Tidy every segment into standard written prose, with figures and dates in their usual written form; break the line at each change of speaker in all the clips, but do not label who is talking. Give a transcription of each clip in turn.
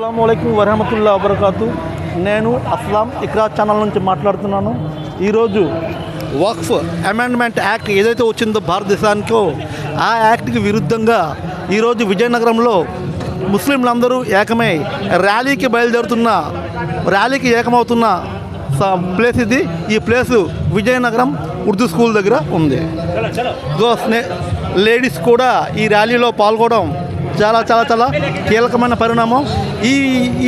అస్సలాముఅలైకుం వరహమతుల్లాహి వబరకాతు. నేను అస్లాం ఇక్రా ఛానల్ నుంచి మాట్లాడుతున్నాను. ఈరోజు వక్ఫ్ అమెండ్మెంట్ యాక్ట్ ఏదైతే వచ్చిందో భారతదేశానికో ఆ యాక్ట్కి విరుద్ధంగా ఈరోజు విజయనగరంలో ముస్లింలందరూ ఏకమై ర్యాలీకి ఏకమవుతున్న ప్లేస్ ఇది. ఈ ప్లేసు విజయనగరం ఉర్దూ స్కూల్ దగ్గర ఉంది. లేడీస్ కూడా ఈ ర్యాలీలో పాల్గొనడం చాలా కీలకమైన పరిణామం.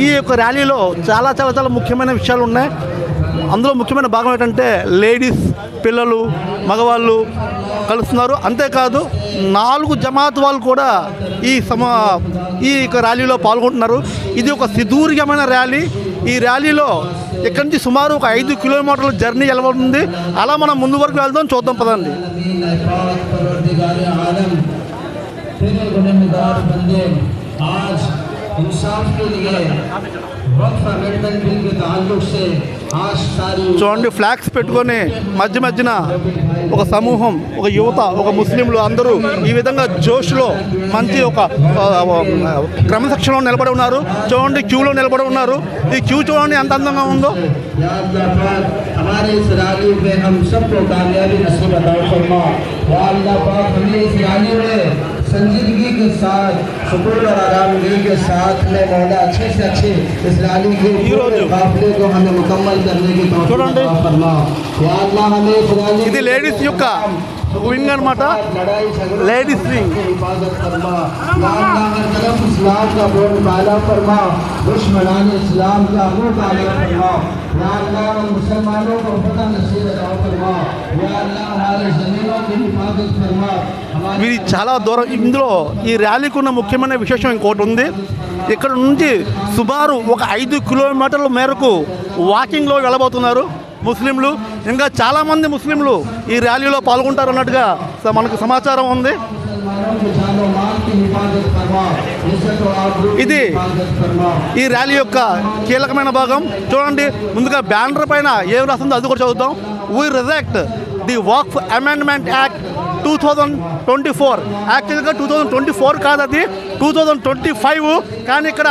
ఈ యొక్క ర్యాలీలో చాలా ముఖ్యమైన విషయాలు ఉన్నాయి. అందులో ముఖ్యమైన భాగం ఏంటంటే లేడీస్, పిల్లలు, మగవాళ్ళు కలుస్తున్నారు. అంతేకాదు 4 జమాత్ వాళ్ళు కూడా ఈ యొక్క ర్యాలీలో పాల్గొంటున్నారు. ఇది ఒక సుదీర్ఘమైన ర్యాలీ. ఈ ర్యాలీలో ఇక్కడి నుంచి సుమారు ఒక 5 కిలోమీటర్ల జర్నీ వెళ్ళబడుతుంది. అలా మనం ముందు వరకు వెళ్దాం, చూద్దాం పదండి. చూడండి, ఫ్లాగ్స్ పెట్టుకొని మధ్యన ఒక సమూహం, ఒక యువత, ఒక ముస్లింలు అందరూ ఈ విధంగా జోష్లో మంచి ఒక క్రమశిక్షణలో నిలబడి ఉన్నారు. చూడండి, క్యూలో నిలబడి ఉన్నారు. ఈ క్యూ చూడండి ఎంత అందంగా ఉందో. संजीदगी के साथ, सुकून और आरामगी के साथ में मौला अच्छे से अच्छे इस रैली के काफिले को हमें मुकम्मल करने की तौफीक फरमा। या अल्लाह हमें इस रैली ఇది లేడీస్ యొక్క विंग अनమాట, लेडीज विंग। हिफाजत फरमा या अल्लाह, हर तरफ इस्लाम का बोर्ड काला फरमा, दुश्मनान इस्लाम का मुंह काला फरमा। या अल्लाह, मुसलमानों को फतह नसीब अता फरमा। या अल्लाह, हमारे जमीनों की हिफाजत फरमा। వీరి చాలా దూరం. ఇందులో ఈ ర్యాలీకి ఉన్న ముఖ్యమైన విశేషం ఇంకోటి ఉంది. ఇక్కడ నుంచి సుమారు ఒక 5 కిలోమీటర్ల మేరకు వాకింగ్లో వెళ్ళబోతున్నారు ముస్లింలు. ఇంకా చాలామంది ముస్లింలు ఈ ర్యాలీలో పాల్గొంటారు అన్నట్టుగా మనకు సమాచారం ఉంది. ఇది ఈ ర్యాలీ యొక్క కీలకమైన భాగం. చూడండి, ముందుగా బ్యానర్ పైన ఏం రాస్తుందో అది కూడా చదువుతాం. We reject the Waqf amendment act 2024. యాక్చువల్గా 2024 కాదు, అది 2025. కానీ ఇక్కడ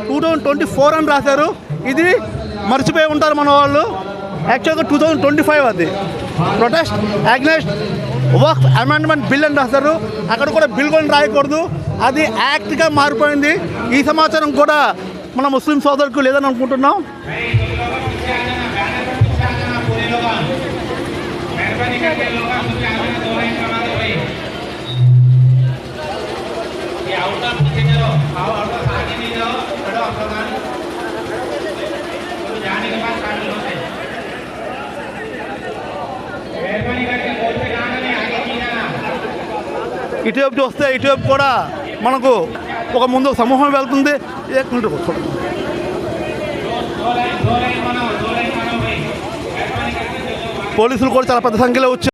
2024 అని రాశారు. ఇది మర్చిపోయి ఉంటారు మన వాళ్ళు. యాక్చువల్గా 2025 అది. ప్రొటెస్ట్ అగైన్స్ట్ వక్ఫ్ అమెండ్మెంట్ బిల్ అని రాస్తారు. అక్కడ కూడా బిల్ కూడా రాయకూడదు, అది యాక్ట్గా మారిపోయింది. ఈ సమాచారం కూడా మన ముస్లిం సోదరులకు లేదని అనుకుంటున్నాం. ఇటువైపు చూస్తే ఇటువైపు కూడా మనకు ఒక ముందు సమూహం వెళ్తుంది. పోలీసులు కూడా చాలా పెద్ద సంఖ్యలో వచ్చారు.